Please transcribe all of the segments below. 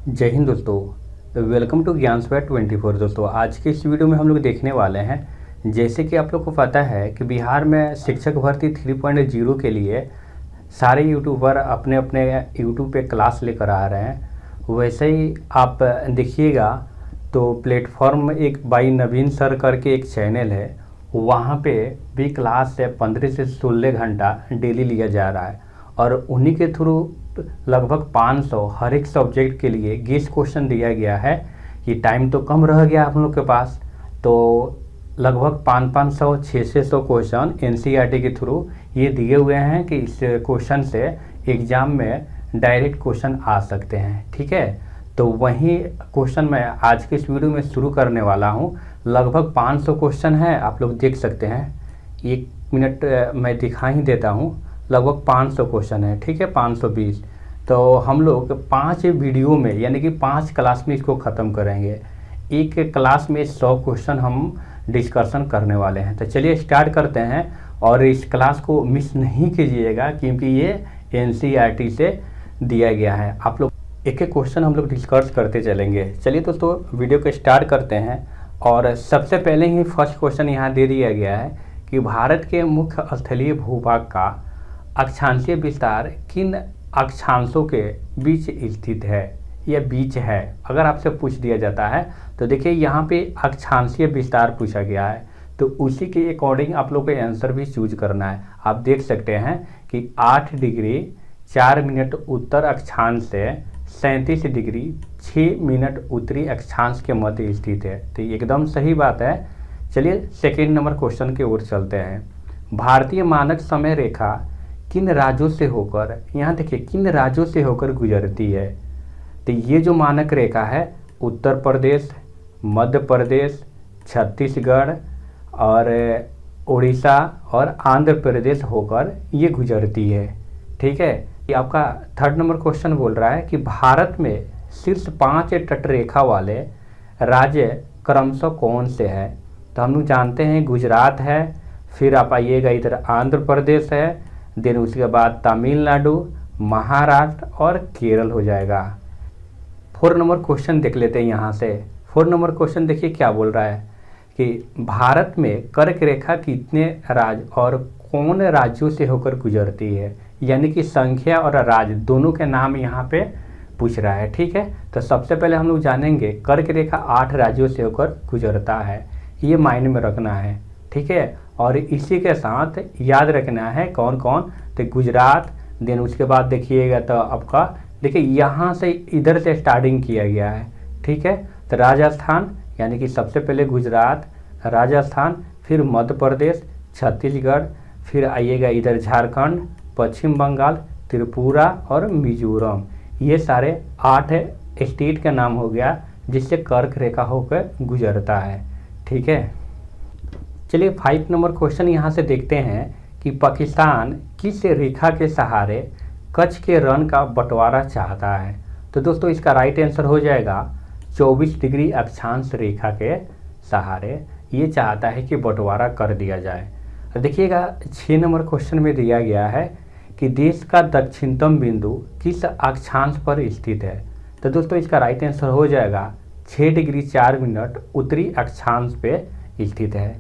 जय हिंद दोस्तों, welcome to ज्ञान स्क्वायर 24। दोस्तों आज के इस वीडियो में हम लोग देखने वाले हैं, जैसे कि आप लोग को पता है कि बिहार में शिक्षक भर्ती 3.0 के लिए सारे यूट्यूबर अपने अपने यूट्यूब पे क्लास लेकर आ रहे हैं। वैसे ही आप देखिएगा तो प्लेटफॉर्म एक बाई नवीन सर करके एक चैनल है, वहाँ पे भी क्लास है 15 से 16 घंटा डेली लिया जा रहा है और उन्हीं के थ्रू लगभग 500 हर एक सब्जेक्ट के लिए गेस्ट क्वेश्चन दिया गया है। कि टाइम तो कम रह गया आप लोग के पास, तो लगभग 500 600 क्वेश्चन एनसीईआरटी के थ्रू ये दिए हुए हैं कि इस क्वेश्चन से एग्ज़ाम में डायरेक्ट क्वेश्चन आ सकते हैं। ठीक है, तो वही क्वेश्चन मैं आज के इस वीडियो में शुरू करने वाला हूँ। लगभग 500 क्वेश्चन है, आप लोग देख सकते हैं। 1 मिनट मैं दिखा ही देता हूँ। लगभग 500 क्वेश्चन है, ठीक है, 520। तो हम लोग 5 वीडियो में यानी कि 5 क्लास में इसको ख़त्म करेंगे। एक क्लास में 100 क्वेश्चन हम डिस्कशन करने वाले हैं। तो चलिए स्टार्ट करते हैं और इस क्लास को मिस नहीं कीजिएगा क्योंकि ये एनसीईआरटी से दिया गया है। आप लोग एक एक क्वेश्चन हम लोग डिस्कस करते चलेंगे। चलिए दोस्तों वीडियो को स्टार्ट करते हैं। और सबसे पहले ही फर्स्ट क्वेश्चन यहाँ दे दिया गया है कि भारत के मुख्य स्थलीय भूभाग का अक्षांशीय विस्तार किन अक्षांशों के बीच स्थित है या बीच है। अगर आपसे पूछ दिया जाता है तो देखिए यहाँ पे अक्षांशीय विस्तार पूछा गया है, तो उसी के अकॉर्डिंग आप लोग को आंसर भी चूज करना है। आप देख सकते हैं कि 8 डिग्री 4 मिनट उत्तर अक्षांश से 37 डिग्री 6 मिनट उत्तरी अक्षांश के मध्य स्थित है। तो एकदम सही बात है। चलिए सेकेंड नंबर क्वेश्चन की ओर चलते हैं। भारतीय मानक समय रेखा किन राज्यों से होकर, यहाँ देखिए किन राज्यों से होकर गुजरती है। तो ये जो मानक रेखा है उत्तर प्रदेश, मध्य प्रदेश, छत्तीसगढ़ और उड़ीसा और आंध्र प्रदेश होकर ये गुजरती है। ठीक है, ये आपका थर्ड नंबर क्वेश्चन बोल रहा है कि भारत में शीर्ष 5 तटरेखा वाले राज्य क्रमशः कौन से हैं। तो हम लोग जानते हैं गुजरात है, फिर आप आइएगा इधर आंध्र प्रदेश है, देन उसके बाद तमिलनाडु, महाराष्ट्र और केरल हो जाएगा। 4 नंबर क्वेश्चन देख लेते हैं यहाँ से। 4 नंबर क्वेश्चन देखिए क्या बोल रहा है कि भारत में कर्क रेखा कितने राज्य और कौन राज्यों से होकर गुजरती है, यानी कि संख्या और राज्य दोनों के नाम यहाँ पे पूछ रहा है। ठीक है, तो सबसे पहले हम लोग जानेंगे कर्क रेखा 8 राज्यों से होकर गुजरता है, ये माइंड में रखना है। ठीक है, और इसी के साथ याद रखना है कौन कौन, तो गुजरात, देन उसके बाद देखिएगा तो आपका देखिए यहाँ से इधर से स्टार्टिंग किया गया है। ठीक है, तो राजस्थान यानी कि सबसे पहले गुजरात, राजस्थान, फिर मध्य प्रदेश, छत्तीसगढ़, फिर आइएगा इधर झारखंड, पश्चिम बंगाल, त्रिपुरा और मिजोरम। ये सारे 8 स्टेट का नाम हो गया जिससे कर्क रेखा होकर गुजरता है। ठीक है, चलिए 5 नंबर क्वेश्चन यहाँ से देखते हैं कि पाकिस्तान किस रेखा के सहारे कच्छ के रण का बंटवारा चाहता है। तो दोस्तों इसका राइट आंसर हो जाएगा 24 डिग्री अक्षांश रेखा के सहारे ये चाहता है कि बंटवारा कर दिया जाए। देखिएगा 6 नंबर क्वेश्चन में दिया गया है कि देश का दक्षिणतम बिंदु किस अक्षांश पर स्थित है। तो दोस्तों इसका राइट आंसर हो जाएगा 6 डिग्री 4 मिनट उत्तरी अक्षांश पे स्थित है।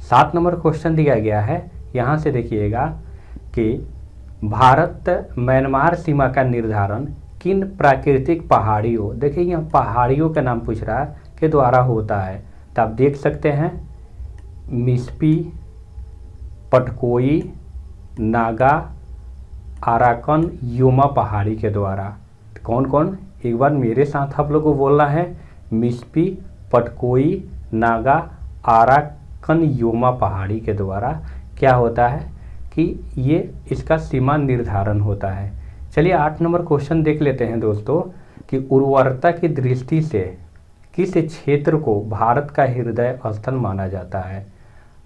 7 नंबर क्वेश्चन दिया गया है, यहाँ से देखिएगा कि भारत म्यांमार सीमा का निर्धारण किन प्राकृतिक पहाड़ियों, देखिए यहाँ पहाड़ियों का नाम पूछ रहा है, के द्वारा होता है। तो आप देख सकते हैं मिस्पी, पटकोई, नागा, आराकन, योमा पहाड़ी के द्वारा। कौन कौन, एक बार मेरे साथ आप लोग को बोलना है, मिस्पी, पटकोई, नागा, आराकन, योमा पहाड़ी के द्वारा क्या होता है कि ये इसका सीमा निर्धारण होता है। चलिए 8 नंबर क्वेश्चन देख लेते हैं दोस्तों कि उर्वरता की दृष्टि से किस क्षेत्र को भारत का हृदय स्थल माना जाता है।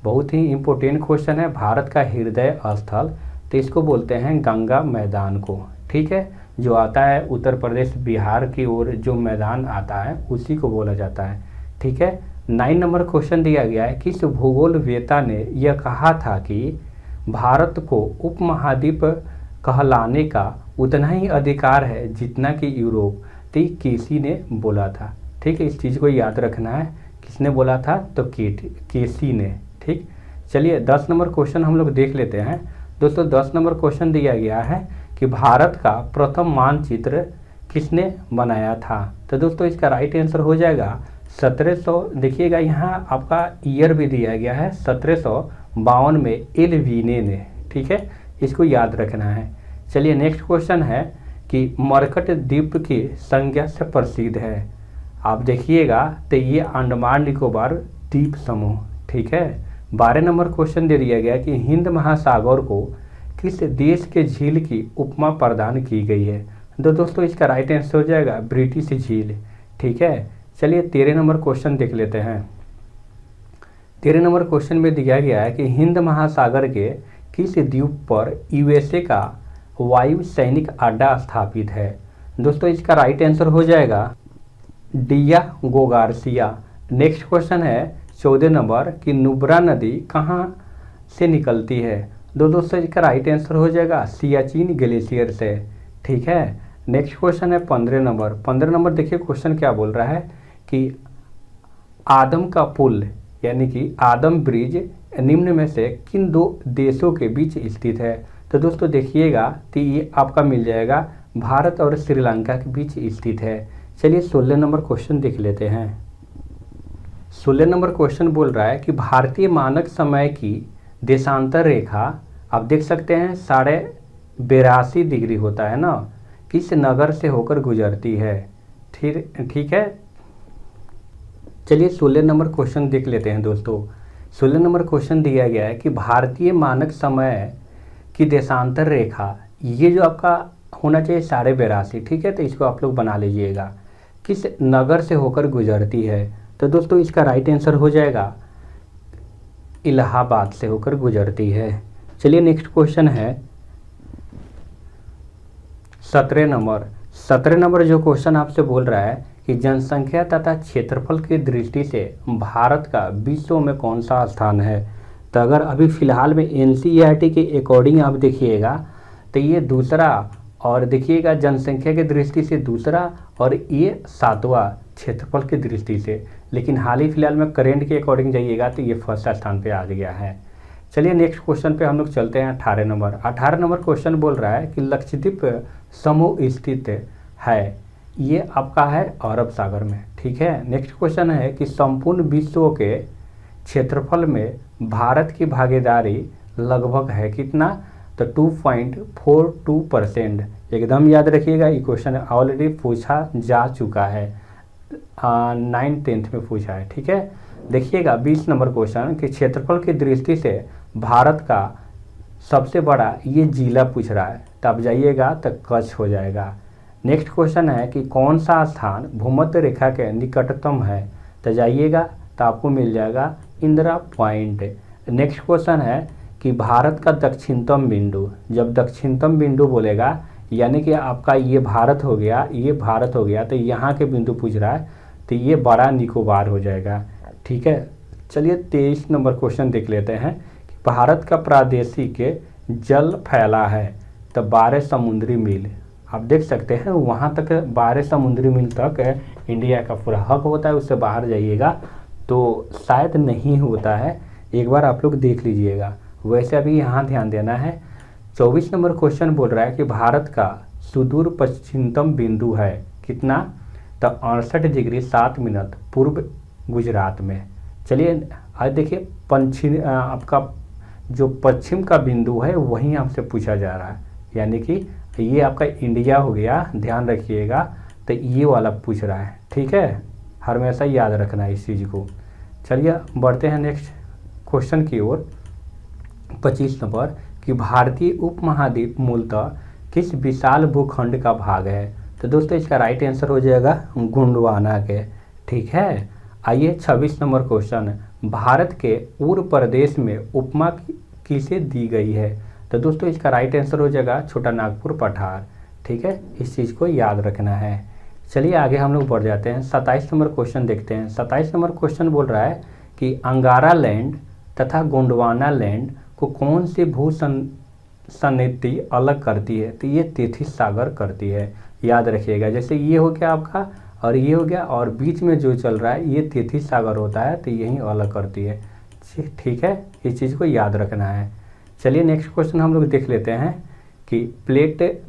बहुत ही इम्पोर्टेंट क्वेश्चन है। भारत का हृदय स्थल, तो इसको बोलते हैं गंगा मैदान को। ठीक है, जो आता है उत्तर प्रदेश बिहार की ओर जो मैदान आता है उसी को बोला जाता है। ठीक है, 9 नंबर क्वेश्चन दिया गया है, किस भूगोलवेत्ता ने यह कहा था कि भारत को उपमहाद्वीप कहलाने का उतना ही अधिकार है जितना कि यूरोप। तो ये केसी ने बोला था। ठीक है, इस चीज़ को याद रखना है, किसने बोला था, तो केसी ने। ठीक, चलिए 10 नंबर क्वेश्चन हम लोग देख लेते हैं। दोस्तों 10 नंबर क्वेश्चन दिया गया है कि भारत का प्रथम मानचित्र किसने बनाया था। तो दोस्तों इसका राइट आंसर हो जाएगा 1700। देखिएगा यहाँ आपका ईयर भी दिया गया है 1752 में एल वीने ने। ठीक है, इसको याद रखना है। चलिए नेक्स्ट क्वेश्चन है कि मरकट द्वीप की संज्ञा से प्रसिद्ध है। आप देखिएगा तो ये अंडमान निकोबार द्वीप समूह। ठीक है, 12 नंबर क्वेश्चन दे दिया गया कि हिंद महासागर को किस देश के झील की उपमा प्रदान की गई है। तो दोस्तों इसका राइट आंसर हो जाएगा ब्रिटिश झील। ठीक है, चलिए 13 नंबर क्वेश्चन देख लेते हैं। 13 नंबर क्वेश्चन में दिया गया है कि हिंद महासागर के किस द्वीप पर यूएसए का वायु सैनिक अड्डा स्थापित है। दोस्तों इसका राइट आंसर हो जाएगा डियागो गार्सिया। नेक्स्ट क्वेश्चन है 14 नंबर कि नुब्रा नदी कहाँ से निकलती है। दोस्तों इसका राइट आंसर हो जाएगा सियाचिन ग्लेशियर से। ठीक है, नेक्स्ट क्वेश्चन है 15 नंबर। 15 नंबर देखिए क्वेश्चन क्या बोल रहा है कि आदम का पुल यानी कि आदम ब्रिज निम्न में से किन दो देशों के बीच स्थित है। तो दोस्तों देखिएगा तो ये आपका मिल जाएगा भारत और श्रीलंका के बीच स्थित है। चलिए 16 नंबर क्वेश्चन देख लेते हैं। 16 नंबर क्वेश्चन बोल रहा है कि भारतीय मानक समय की देशांतर रेखा आप देख सकते हैं 82.5 डिग्री होता है ना, किस नगर से होकर गुजरती है। ठीक है, चलिए 16 नंबर क्वेश्चन देख लेते हैं। दोस्तों 16 नंबर क्वेश्चन दिया गया है कि भारतीय मानक समय की देशांतर रेखा, ये जो आपका होना चाहिए 82.5। ठीक है, तो इसको आप लोग बना लीजिएगा, किस नगर से होकर गुजरती है। तो दोस्तों इसका राइट आंसर हो जाएगा इलाहाबाद से होकर गुजरती है। चलिए नेक्स्ट क्वेश्चन है 17 नंबर। 17 नंबर जो क्वेश्चन आपसे बोल रहा है कि जनसंख्या तथा क्षेत्रफल की दृष्टि से भारत का विश्व में कौन सा स्थान है। तो अगर अभी फ़िलहाल में एनसीईआरटी के अकॉर्डिंग आप देखिएगा तो ये दूसरा, और देखिएगा जनसंख्या की दृष्टि से दूसरा, और ये 7वां क्षेत्रफल की दृष्टि से। लेकिन हाल ही फिलहाल में करेंट के अकॉर्डिंग जाइएगा तो ये फर्स्ट स्थान पे आ गया है। चलिए नेक्स्ट क्वेश्चन पे हम लोग चलते हैं 18 नंबर। 18 नंबर क्वेश्चन बोल रहा है कि लक्षद्वीप समूह स्थित है, ये आपका है अरब सागर में। ठीक है, नेक्स्ट क्वेश्चन है कि संपूर्ण विश्व के क्षेत्रफल में भारत की भागीदारी लगभग है कितना। तो 2.42%। एकदम याद रखिएगा, ये क्वेश्चन ऑलरेडी पूछा जा चुका है, 9th-10th में पूछा है। ठीक है, देखिएगा 20 नंबर क्वेश्चन कि क्षेत्रफल की दृष्टि से भारत का सबसे बड़ा ये जिला पूछ रहा है, तो आप जाइएगा तो कच्छ हो जाएगा। नेक्स्ट क्वेश्चन है कि कौन सा स्थान भूमध्य रेखा के निकटतम है। तो जाइएगा तो आपको मिल जाएगा इंदिरा पॉइंट। नेक्स्ट क्वेश्चन है कि भारत का दक्षिणतम बिंदु। जब दक्षिणतम बिंदु बोलेगा यानी कि आपका ये भारत हो गया, ये भारत हो गया, तो यहाँ के बिंदु पूछ रहा है तो ये बड़ा निकोबार हो जाएगा। ठीक है, चलिए 23 नंबर क्वेश्चन देख लेते हैं कि भारत का प्रादेशिक जल फैला है तो 12 समुद्री मील। आप देख सकते हैं वहाँ तक 12 समुद्री मील तक इंडिया का पूरा हक होता है, उससे बाहर जाइएगा तो शायद नहीं होता है, एक बार आप लोग देख लीजिएगा। वैसे अभी यहाँ ध्यान देना है। 24 नंबर क्वेश्चन बोल रहा है कि भारत का सुदूर पश्चिमतम बिंदु है कितना। तो 68 डिग्री 7 मिनट पूर्व गुजरात में। चलिए आज देखिए पश्चिम, आपका जो पश्चिम का बिंदु है वहीं आपसे पूछा जा रहा है, यानी कि ये आपका इंडिया हो गया, ध्यान रखिएगा। तो ये वाला पूछ रहा है। ठीक है, हमेशा याद रखना है इस चीज़ को। चलिए बढ़ते हैं नेक्स्ट क्वेश्चन की ओर। 25 नंबर कि भारतीय उपमहाद्वीप मूलतः किस विशाल भूखंड का भाग है। तो दोस्तों इसका राइट आंसर हो जाएगा गोंडवाना के। ठीक है, आइए 26 नंबर क्वेश्चन, भारत के पूर्व प्रदेश में उपमा किसे दी गई है। तो दोस्तों इसका राइट आंसर हो जाएगा छोटा नागपुर पठार। ठीक है, इस चीज़ को याद रखना है। चलिए आगे हम लोग बढ़ जाते हैं। 27 नंबर क्वेश्चन देखते हैं। 27 नंबर क्वेश्चन बोल रहा है कि अंगारा लैंड तथा गोंडवाना लैंड को कौन सी भू समिति अलग करती है। तो ये तेथिस सागर करती है। याद रखिएगा। जैसे ये हो गया आपका और ये हो गया, और बीच में जो चल रहा है ये तेथिस सागर होता है, तो यही अलग करती है। ठीक है, इस चीज़ को याद रखना है। चलिए नेक्स्ट क्वेश्चन हम लोग देख लेते हैं कि प्लेट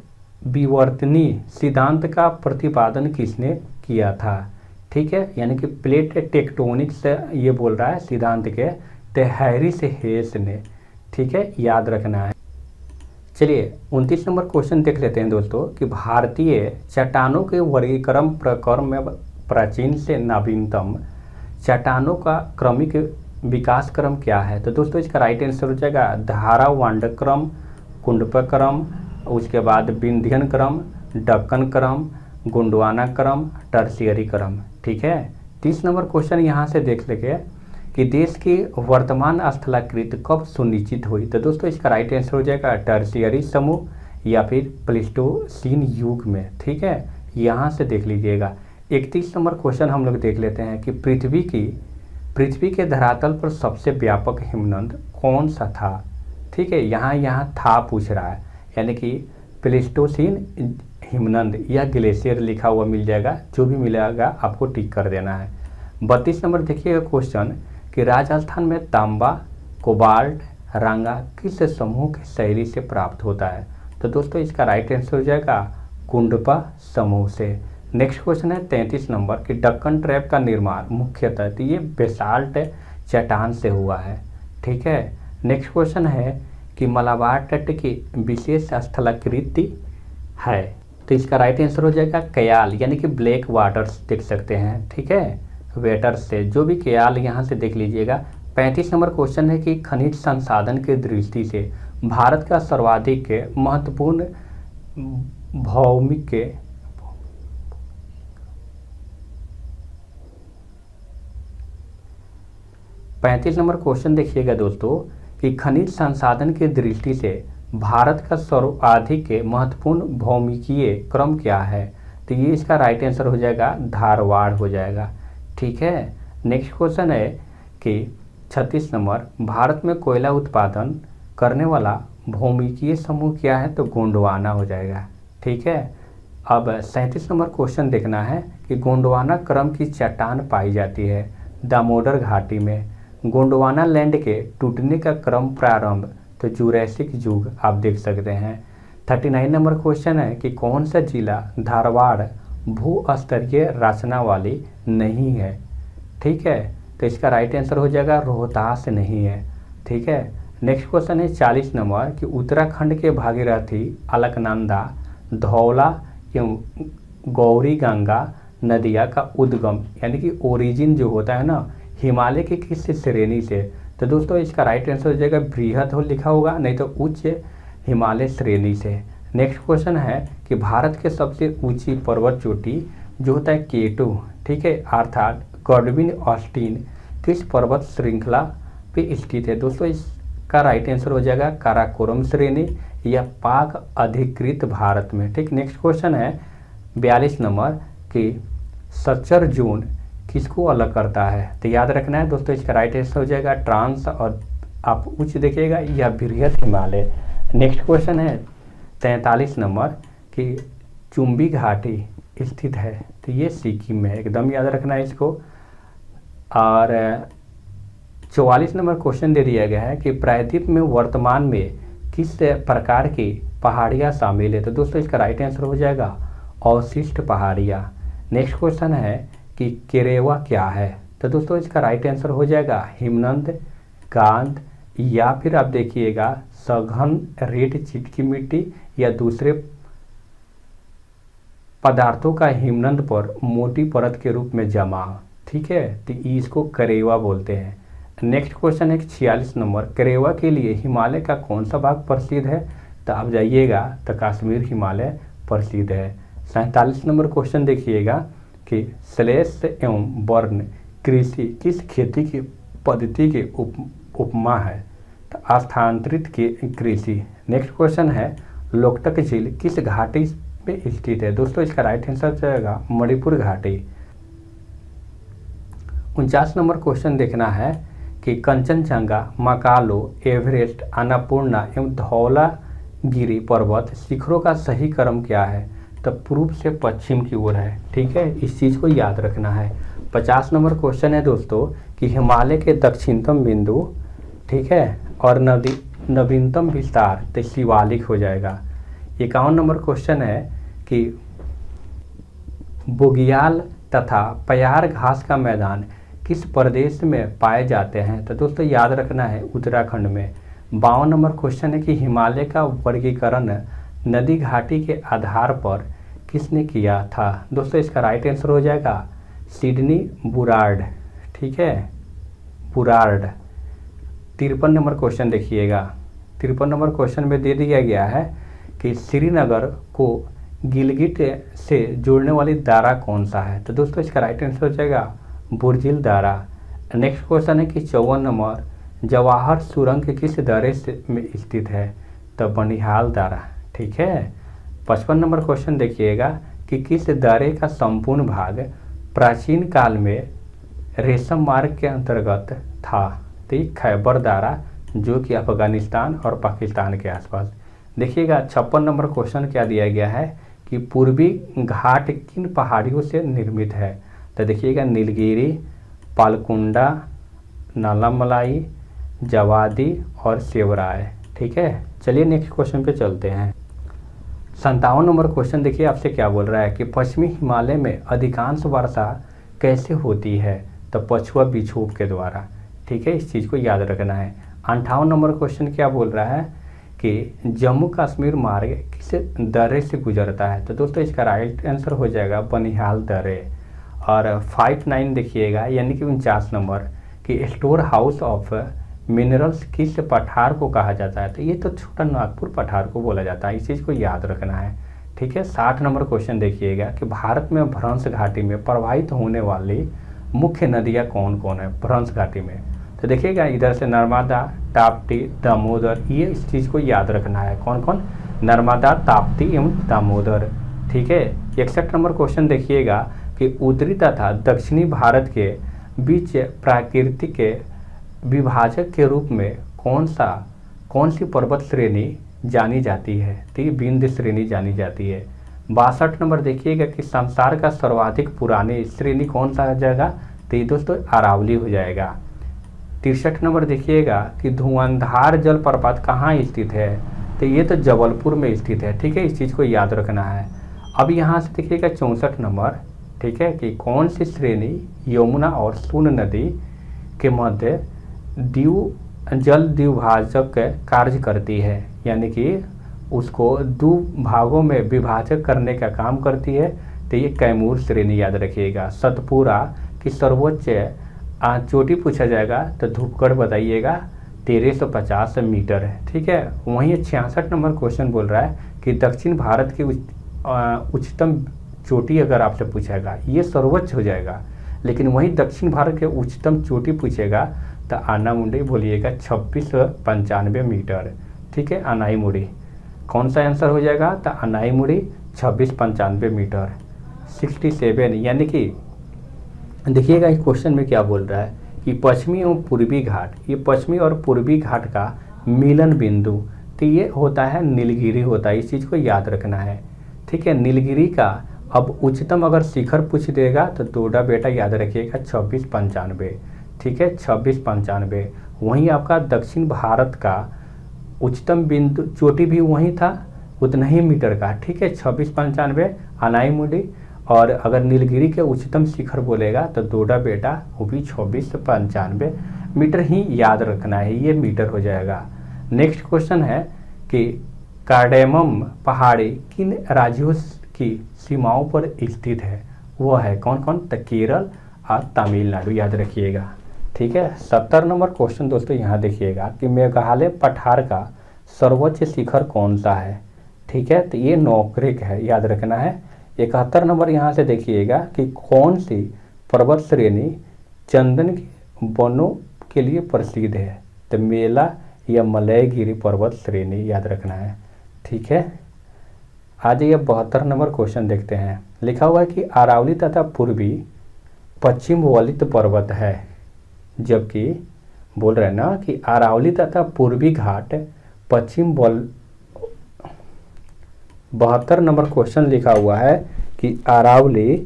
विवर्तनी सिद्धांत का प्रतिपादन किसने किया था। ठीक है, यानी कि प्लेट टेक्टोनिक्स से ये बोल रहा है सिद्धांत के, तो हैरिस हेस ने। ठीक है, याद रखना है। चलिए 29 नंबर क्वेश्चन देख लेते हैं दोस्तों कि भारतीय चट्टानों के वर्गीकरण प्रक्रम में प्राचीन से नवीनतम चट्टानों का क्रमिक विकास क्रम क्या है। तो दोस्तों इसका राइट आंसर हो जाएगा धारावांड क्रम, कुंडप क्रम, उसके बाद विंध्यन क्रम, डक्कन क्रम, गोंडवाना क्रम, टर्शियरी क्रम। ठीक है, 30 नंबर क्वेश्चन यहाँ से देख लेंगे कि देश की वर्तमान स्थलाकृति कब सुनिश्चित हुई। तो दोस्तों इसका राइट आंसर हो जाएगा टर्शियरी समूह या फिर प्लीस्टोसीन युग में। ठीक है, यहाँ से देख लीजिएगा। 31 नंबर क्वेश्चन हम लोग देख लेते हैं कि पृथ्वी के धरातल पर सबसे व्यापक हिमनद कौन सा था। ठीक है, यहाँ था पूछ रहा है, यानी कि प्लीस्टोसीन हिमनद या ग्लेशियर लिखा हुआ मिल जाएगा, जो भी मिलेगा आपको टिक कर देना है। 32 नंबर देखिएगा क्वेश्चन कि राजस्थान में तांबा, कोबाल्ट, रांगा किस समूह की शैली से प्राप्त होता है। तो दोस्तों इसका राइट आंसर हो जाएगा कुंडपा समूह से। नेक्स्ट क्वेश्चन है 33 नंबर कि डक्कन ट्रैप का निर्माण मुख्यतः तो ये बेसाल्ट चट्टान से हुआ है। ठीक है, नेक्स्ट क्वेश्चन है कि मलाबार तट की विशेष स्थलाकृति है। तो इसका राइट आंसर हो जाएगा कयाल, यानी कि ब्लैक वाटर्स देख सकते हैं। ठीक है, वेटर से जो भी कयाल यहाँ से देख लीजिएगा। 35 नंबर क्वेश्चन है कि खनिज संसाधन की दृष्टि से भारत का सर्वाधिक महत्वपूर्ण भौमिक 35 नंबर क्वेश्चन देखिएगा दोस्तों कि खनिज संसाधन की दृष्टि से भारत का सर्वाधिक महत्वपूर्ण भौमिकीय क्रम क्या है। तो ये इसका राइट आंसर हो जाएगा धारवाड़ हो जाएगा। ठीक है, नेक्स्ट क्वेश्चन है कि 36 नंबर भारत में कोयला उत्पादन करने वाला भौमिकीय समूह क्या है। तो गोंडवाना हो जाएगा। ठीक है, अब 37 नंबर क्वेश्चन देखना है कि गोंडवाना क्रम की चट्टान पाई जाती है दामोदर घाटी में। गोंडवाना लैंड के टूटने का क्रम प्रारंभ तो जुरैसिक युग आप देख सकते हैं। 39 नंबर क्वेश्चन है कि कौन सा जिला धारवाड़ भू-स्तरीय रचना वाली नहीं है। ठीक है, तो इसका राइट आंसर हो जाएगा रोहतास नहीं है। ठीक है, नेक्स्ट क्वेश्चन है 40 नंबर कि उत्तराखंड के भागीरथी, अलकनंदा, धौला एवं गौरी गंगा नदिया का उद्गम यानी कि ओरिजिन जो होता है ना हिमालय की किस श्रेणी से। तो दोस्तों इसका राइट आंसर हो जाएगा बृहद हो लिखा होगा, नहीं तो उच्च हिमालय श्रेणी से। नेक्स्ट क्वेश्चन है कि भारत के सबसे ऊंची पर्वत चोटी जो होता है केटू, ठीक है, अर्थात गॉडविन ऑस्टिन किस पर्वत श्रृंखला पे स्थित है। दोस्तों इसका राइट आंसर हो जाएगा काराकोरम श्रेणी या पाक अधिकृत भारत में। ठीक, नेक्स्ट क्वेश्चन है 42 नंबर कि सच्चर जोन किसको अलग करता है। तो याद रखना है दोस्तों इसका राइट आंसर हो जाएगा ट्रांस और आप उच्च देखिएगा या बृहद हिमालय। नेक्स्ट क्वेश्चन है 43 नंबर कि चुंबी घाटी स्थित है। तो ये सिक्किम में है, एकदम याद रखना है इसको। और 44 नंबर क्वेश्चन दे दिया गया है कि प्रायद्वीप में वर्तमान में किस प्रकार की पहाड़ियाँ शामिल है। तो दोस्तों इसका राइट आंसर हो जाएगा अवशिष्ट पहाड़ियाँ। नेक्स्ट क्वेश्चन है कि केरेवा क्या है। तो दोस्तों इसका राइट आंसर हो जाएगा हिमनद, गांध या फिर आप देखिएगा सघन रेत चिटकी मिट्टी या दूसरे पदार्थों का हिमनद पर मोटी परत के रूप में जमा। ठीक है, तो इसको करेवा बोलते हैं। नेक्स्ट क्वेश्चन है 46 नंबर करेवा के लिए हिमालय का कौन सा भाग प्रसिद्ध है। तो आप जाइएगा तो कश्मीर हिमालय प्रसिद्ध है। 47 नंबर क्वेश्चन देखिएगा कि श्लेष एवं वर्ण कृषि किस खेती की पद्धति के उपमा है। तो स्थानांतरित की कृषि। नेक्स्ट क्वेश्चन है लोकटक झील किस घाटी में स्थित है। दोस्तों इसका राइट आंसर जाएगा मणिपुर घाटी। 49 नंबर क्वेश्चन देखना है कि कंचनजंगा, मकालो, एवरेस्ट, अन्नपूर्णा एवं धौलागिरी पर्वत शिखरों का सही क्रम क्या है। तो पूर्व से पश्चिम की ओर है। ठीक है, इस चीज़ को याद रखना है। 50 नंबर क्वेश्चन है दोस्तों कि हिमालय के दक्षिणतम बिंदु, ठीक है, और नवीनतम विस्तार तो शिवालिक हो जाएगा। 51 नंबर क्वेश्चन है कि बुग्याल तथा प्यार घास का मैदान किस प्रदेश में पाए जाते हैं? तो दोस्तों याद रखना है उत्तराखंड में। 52 नंबर क्वेश्चन है कि हिमालय का वर्गीकरण नदी घाटी के आधार पर किसने किया था? दोस्तों इसका राइट आंसर हो जाएगा सिडनी बुरार्ड। ठीक है, बुरार्ड। 53 नंबर क्वेश्चन देखिएगा। 53 नंबर क्वेश्चन में दे दिया गया है कि श्रीनगर को गिलगिट से जोड़ने वाली दारा कौन सा है? तो दोस्तों इसका राइट आंसर हो जाएगा बुर्जिल दारा। नेक्स्ट क्वेश्चन है कि 54 नंबर जवाहर सुरंग किस दरे में स्थित है? तो बनिहाल दारा। ठीक है। 55 नंबर क्वेश्चन देखिएगा कि किस दरे का संपूर्ण भाग प्राचीन काल में रेशम मार्ग के अंतर्गत था? तो खैबर दारा, जो कि अफगानिस्तान और पाकिस्तान के आसपास। देखिएगा 56 नंबर क्वेश्चन क्या दिया गया है कि पूर्वी घाट किन पहाड़ियों से निर्मित है? तो देखिएगा नीलगिरी, पालकुंडा, नालामलाई, जवादी और सेवराय। ठीक है, चलिए नेक्स्ट क्वेश्चन पे चलते हैं। 57 नंबर क्वेश्चन देखिए आपसे क्या बोल रहा है कि पश्चिमी हिमालय में अधिकांश वर्षा कैसे होती है? तो पछुआ विक्षोभ के द्वारा। ठीक है, इस चीज़ को याद रखना है। 58 नंबर क्वेश्चन क्या बोल रहा है कि जम्मू कश्मीर मार्ग किस दर्रे से गुजरता है? तो दोस्तों इसका राइट आंसर हो जाएगा बनिहाल दर्रे। और 59 देखिएगा यानी कि 49 नंबर कि स्टोर हाउस ऑफ मिनरल्स किस पठार को कहा जाता है? तो ये तो छोटा नागपुर पठार को बोला जाता है, इस चीज़ को याद रखना है। ठीक है। 60 नंबर क्वेश्चन देखिएगा कि भारत में भ्रंश घाटी में प्रवाहित होने वाली मुख्य नदियाँ कौन कौन है भ्रंश घाटी में? तो देखिएगा इधर से नर्मदा, ताप्ती, दामोदर, ये इस चीज़ को याद रखना है। कौन कौन? नर्मदा, ताप्ती एवं दामोदर। ठीक है। 61 नंबर क्वेश्चन देखिएगा कि उत्तरी तथा दक्षिणी भारत के बीच प्राकृतिक विभाजक के रूप में कौन सी पर्वत श्रेणी जानी जाती है? तो ये विंध्य श्रेणी जानी जाती है। 62 नंबर देखिएगा कि संसार का सर्वाधिक पुरानी श्रेणी कौन सा हो जाएगा? तो ये दोस्तों अरावली हो जाएगा। 63 नंबर देखिएगा कि धुआंधार जलप्रपात कहाँ स्थित है? तो ये तो जबलपुर में स्थित है। ठीक है, इस चीज़ को याद रखना है। अब यहाँ से देखिएगा 64 नंबर, ठीक है, कि कौन सी श्रेणी यमुना और सोन नदी के मध्य जल द्विभाजक कार्य करती है, यानी कि उसको दो भागों में विभाजक करने का काम करती है? तो ये कैमूर श्रेणी याद रखिएगा। सतपुरा की सर्वोच्च चोटी पूछा जाएगा तो धूपगढ़ बताइएगा 1350 मीटर है। ठीक है। वहीं 66 नंबर क्वेश्चन बोल रहा है कि दक्षिण भारत की उच्चतम चोटी अगर आपसे पूछेगा ये सर्वोच्च हो जाएगा, लेकिन वहीं दक्षिण भारत के उच्चतम चोटी पूछेगा तो आनामुंडी बोलिएगा 2695 मीटर। ठीक है, अनाईमुड़ी कौन सा आंसर हो जाएगा? तो अनाईमुड़ी 2695 मीटर 67। यानी कि देखिएगा इस क्वेश्चन में क्या बोल रहा है कि पश्चिमी और पूर्वी घाट, ये पश्चिमी और पूर्वी घाट का मिलन बिंदु तो ये होता है नीलगिरी होता है, इस चीज़ को याद रखना है। ठीक है, नीलगिरी का अब उच्चतम अगर शिखर पूछ देगा तो दोडा बेटा याद रखिएगा 2695। ठीक है, 2695। वहीं आपका दक्षिण भारत का उच्चतम बिंदु चोटी भी वहीं था उतना ही मीटर का। ठीक है, 2695 अनाईमुड़ी। और अगर नीलगिरी के उच्चतम शिखर बोलेगा तो दोडा बेटा वो भी 2695 मीटर ही याद रखना है, ये मीटर हो जाएगा। नेक्स्ट क्वेश्चन है कि कार्डेमम पहाड़ी किन राज्यों की सीमाओं पर स्थित है? वो है कौन कौन? तो केरल और तमिलनाडु याद रखिएगा। ठीक है। 70 नंबर क्वेश्चन दोस्तों यहाँ देखिएगा कि मेघालय पठार का सर्वोच्च शिखर कौन सा है? ठीक है, तो ये नोकरेक है, याद रखना है। 71 नंबर यहाँ से देखिएगा कि कौन सी पर्वत श्रेणी चंदन के वनों के लिए प्रसिद्ध है? तो मेला या मलयगिरी पर्वत श्रेणी याद रखना है। ठीक है, आज ये 72 नंबर क्वेश्चन देखते हैं। लिखा हुआ है कि अरावली तथा पूर्वी पश्चिम वलित पर्वत है, जबकि बोल रहे हैं ना कि अरावली तथा पूर्वी घाट पश्चिम 72 नंबर क्वेश्चन लिखा हुआ है कि अरावली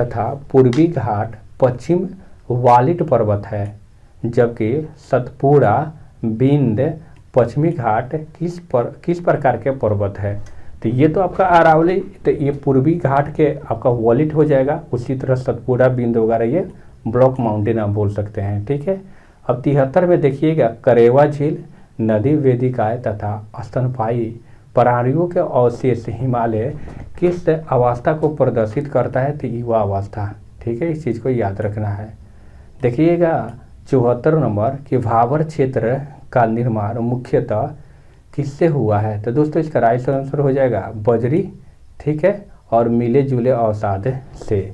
तथा पूर्वी घाट पश्चिम वालिट पर्वत है, जबकि सतपुड़ा बिंद पश्चिमी घाट किस प्रकार के पर्वत है। तो ये तो आपका अरावली, तो ये पूर्वी घाट के आपका वॉलिट हो जाएगा। उसी तरह सतपुड़ा बिंद वगैरह ये ब्लॉक माउंटेन आप बोल सकते हैं, ठीक है। अब 73 में देखिएगा, करेवा झील नदी वेदिकाएं तथा स्तनपायी प्राणियों के अवशेष हिमालय किस अवस्था को प्रदर्शित करता है। तो युवा अवस्था, ठीक है, इस चीज़ को याद रखना है। देखिएगा 74 नंबर कि भाबर क्षेत्र का निर्माण मुख्यतः किससे हुआ है। तो दोस्तों इसका राइट आंसर हो जाएगा बजरी, ठीक है, और मिले जुले अवसाद से।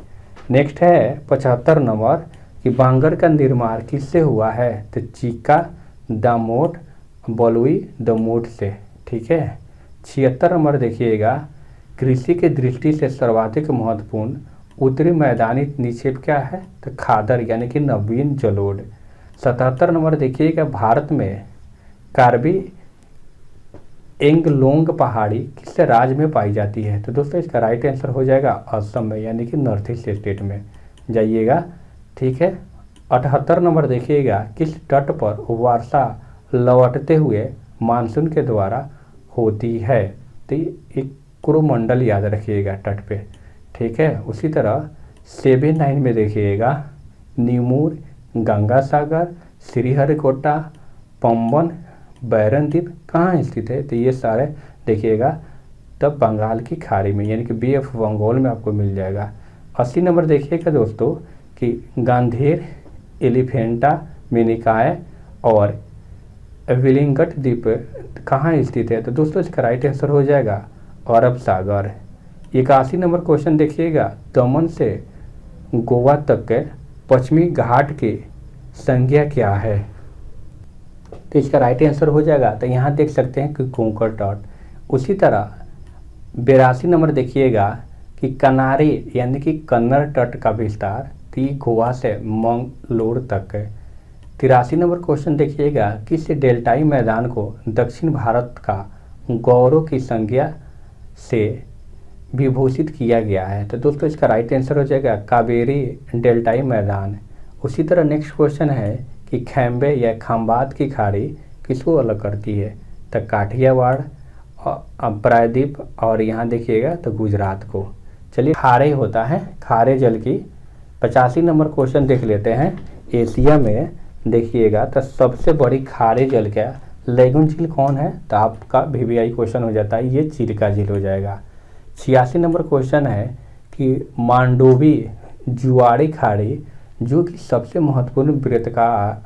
नेक्स्ट है 75 नंबर कि बांगर का निर्माण किससे हुआ है। तो चीका दामोट बलुई दमोट से, ठीक है। 76 नंबर देखिएगा, कृषि की दृष्टि से सर्वाधिक महत्वपूर्ण उत्तरी मैदानी निक्षेप क्या है। तो खादर यानी कि नवीन जलोढ़। 77 नंबर देखिएगा, भारत में कार्बी एंगलोंग पहाड़ी किस राज्य में पाई जाती है। तो दोस्तों इसका राइट आंसर हो जाएगा असम में, यानी कि नॉर्थ ईस्ट स्टेट में जाइएगा, ठीक है। 78 नंबर देखिएगा, किस तट पर वर्षा लौटते हुए मानसून के द्वारा होती है। तो एक कुरुमंडल याद रखिएगा तट पे, ठीक है। उसी तरह 79 में देखिएगा, नीमूर गंगा सागर श्रीहरिकोटा पंबन बैरनद्वीप कहाँ स्थित है। तो ये सारे देखिएगा तब बंगाल की खाड़ी में, यानी कि बे ऑफ बंगाल में आपको मिल जाएगा। 80 नंबर देखिएगा दोस्तों कि गांधीर एलिफेंटा मिनिकाय और विलिंगट द्वीप कहाँ स्थित है। तो दोस्तों इसका राइट आंसर हो जाएगा अरब सागर। 81 नंबर क्वेश्चन देखिएगा, दमन से गोवा तक के पश्चिमी घाट की संज्ञा क्या है। तो इसका राइट आंसर हो जाएगा, तो यहाँ देख सकते हैं कि कोंकण तट। उसी तरह 82 नंबर देखिएगा कि कनारी यानी कि कन्नड़ तट का विस्तार गोवा से मंगलोर तक है। 83 नंबर क्वेश्चन देखिएगा, किस डेल्टाई मैदान को दक्षिण भारत का गौरव की संज्ञा से विभूषित किया गया है। तो दोस्तों इसका राइट आंसर हो जाएगा कावेरी डेल्टाई मैदान। उसी तरह नेक्स्ट क्वेश्चन है कि खैम्बे या खंबात की खाड़ी किसको अलग करती है। तो काठियावाड़, प्रायद्वीप और यहाँ देखिएगा तो गुजरात को। चलिए खारे होता है, खारे जल की। 85 नंबर क्वेश्चन देख लेते हैं, एशिया में देखिएगा तो सबसे बड़ी खारे जल क्या लेगुन झील कौन है। तो आपका VVI क्वेश्चन हो जाता है, ये चिल्का झील हो जाएगा। 86 नंबर क्वेश्चन है कि मांडोवी जुआड़ी खाड़ी जो कि सबसे महत्वपूर्ण वृत्ताकार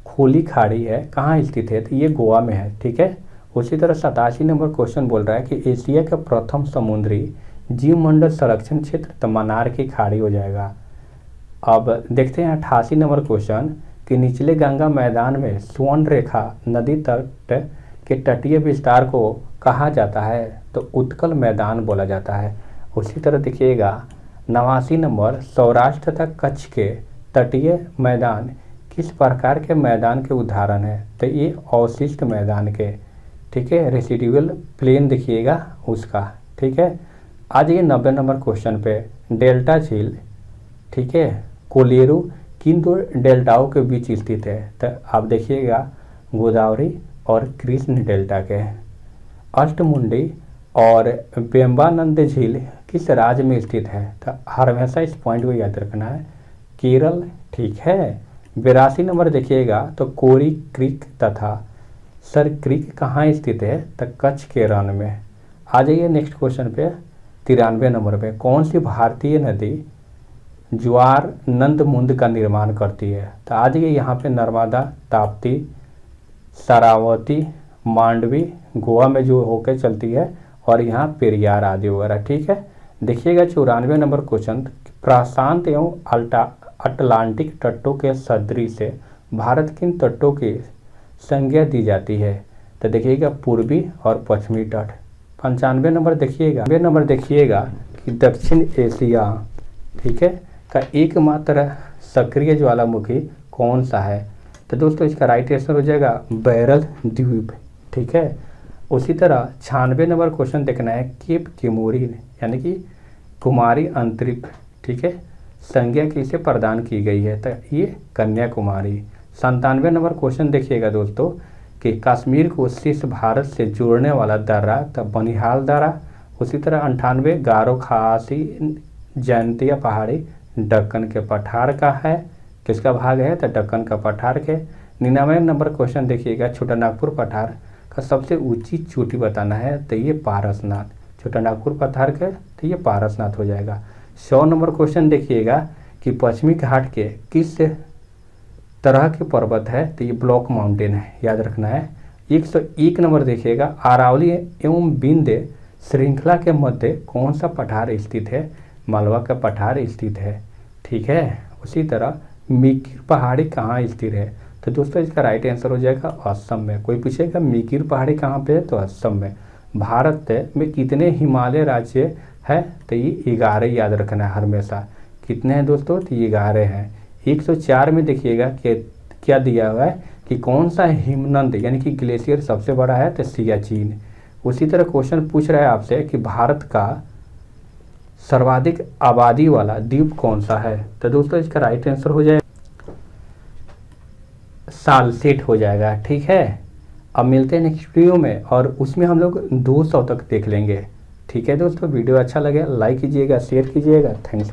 खोली खाड़ी है कहाँ स्थित है। तो ये गोवा में है, ठीक है। उसी तरह 87 नंबर क्वेश्चन बोल रहा है कि एशिया का प्रथम समुद्री जीवमंडल संरक्षण क्षेत्र तो मन्नार की खाड़ी हो जाएगा। अब देखते हैं 88 नंबर क्वेश्चन कि निचले गंगा मैदान में स्वर्ण रेखा नदी तट के तटीय विस्तार को कहा जाता है। तो उत्कल मैदान बोला जाता है। उसी तरह देखिएगा 89 नंबर, सौराष्ट्र तथा कच्छ के तटीय मैदान किस प्रकार के मैदान के उदाहरण है। तो ये अवशिष्ट मैदान के, ठीक है, रेसिडुअल प्लेन देखिएगा उसका, ठीक है। आज ये 90 नंबर क्वेश्चन पे डेल्टा झील, ठीक है, कोलेरू किन दो डेल्टाओं के बीच स्थित है। तो आप देखिएगा गोदावरी और कृष्ण डेल्टा के। अष्टमुंडी और बेम्बानंद झील किस राज्य में स्थित है। तो हमेशा इस पॉइंट को याद रखना है, केरल, ठीक है। 82 नंबर देखिएगा तो कोरी क्रीक तथा सर क्रीक कहाँ स्थित है। तो कच्छ के रण में। आ जाइए नेक्स्ट क्वेश्चन पे 93 नंबर पे, कौन सी भारतीय नदी ज्वार नंदमुंद का निर्माण करती है। तो आज ये यहाँ पे नर्मदा, ताप्ती, शरावती, मांडवी गोवा में जो होकर चलती है और यहाँ पेरियार आदि वगैरह, ठीक है। देखिएगा 94 नंबर क्वेश्चन, प्रशांत एवं अटलांटिक तटों के सदृश से भारत किन तटों की संज्ञा दी जाती है। तो देखिएगा पूर्वी और पश्चिमी तट। 95 नंबर देखिएगा कि दक्षिण एशिया, ठीक है, का एकमात्र सक्रिय ज्वालामुखी कौन सा है। तो दोस्तों इसका राइट आंसर हो जाएगा बैरल द्वीप, ठीक है। उसी तरह 96 नंबर क्वेश्चन देखना है, केप तिमोरी यानी कि कुमारी अंतरिक्ष, ठीक है, संज्ञा किसे प्रदान की गई है, तो ये कन्याकुमारी। 97 नंबर क्वेश्चन देखिएगा दोस्तों कि कश्मीर को शेष भारत से जोड़ने वाला दर्रा, तो बनिहाल दर्रा। उसी तरह 98 गारो खासी जयंतिया पहाड़ी दक्कन के पठार का है, किसका भाग है, तो दक्कन का पठार के। 99 नंबर क्वेश्चन देखिएगा, छोटा नागपुर पठार का सबसे ऊंची चोटी बताना है, तो ये पारसनाथ, छोटा नागपुर पठार के, तो ये पारसनाथ हो जाएगा। 100 नंबर क्वेश्चन देखिएगा कि पश्चिमी घाट के किस तरह के पर्वत है, तो ये ब्लॉक माउंटेन है, याद रखना है। 101 नंबर देखिएगा, अरावली एवं विंध्य श्रृंखला के मध्य कौन सा पठार स्थित है, मालवा का पठार स्थित है, ठीक है। उसी तरह मीकिर पहाड़ी कहाँ स्थित है, तो दोस्तों इसका राइट आंसर हो जाएगा असम में। कोई पूछेगा मीकिर पहाड़ी कहाँ पे है, तो असम में। भारत में कितने हिमालय राज्य है, तो ये 11 याद रखना है हमेशा। कितने हैं दोस्तों, तो ये 11 हैं। 104 में देखिएगा कि क्या दिया हुआ है कि कौन सा हिमनद यानी कि ग्लेशियर सबसे बड़ा है, तो सियाचिन। उसी तरह क्वेश्चन पूछ रहा है आपसे कि भारत का सर्वाधिक आबादी वाला द्वीप कौन सा है, तो दोस्तों इसका राइट आंसर हो जाएगा सालसेट हो जाएगा, ठीक है। अब मिलते हैं नेक्स्ट वीडियो में और उसमें हम लोग 200 तक देख लेंगे, ठीक है दोस्तों। वीडियो अच्छा लगे लाइक कीजिएगा, शेयर कीजिएगा। थैंक्स।